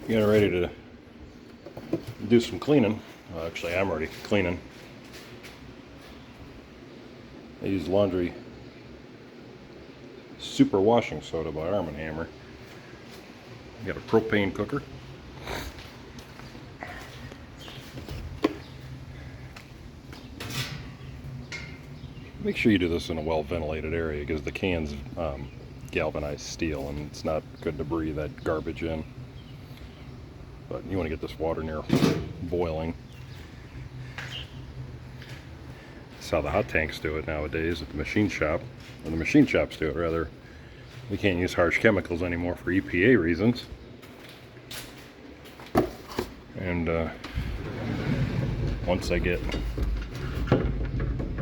Getting ready to do some cleaning. Well, actually, I'm already cleaning. I use laundry super washing soda by Arm & Hammer. Got a propane cooker. Make sure you do this in a well ventilated area because the can's galvanized steel and it's not good to breathe that garbage in. But you want to get this water near boiling. That's how the hot tanks do it nowadays at the machine shop. Or the machine shops do it, rather. We can't use harsh chemicals anymore for EPA reasons. And once I get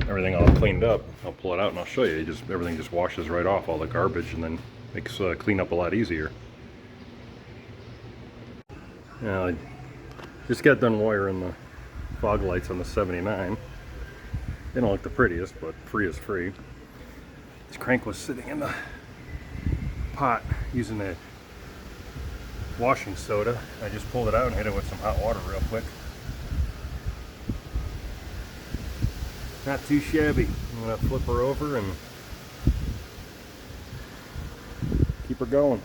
everything all cleaned up, I'll pull it out and I'll show you. Everything just washes right off, all the garbage, and then makes cleanup a lot easier. Now, I just got done wiring the fog lights on the 79. They don't look the prettiest, but free is free. This crank was sitting in the pot using the washing soda. I just pulled it out and hit it with some hot water real quick. Not too shabby. I'm gonna flip her over and keep her going.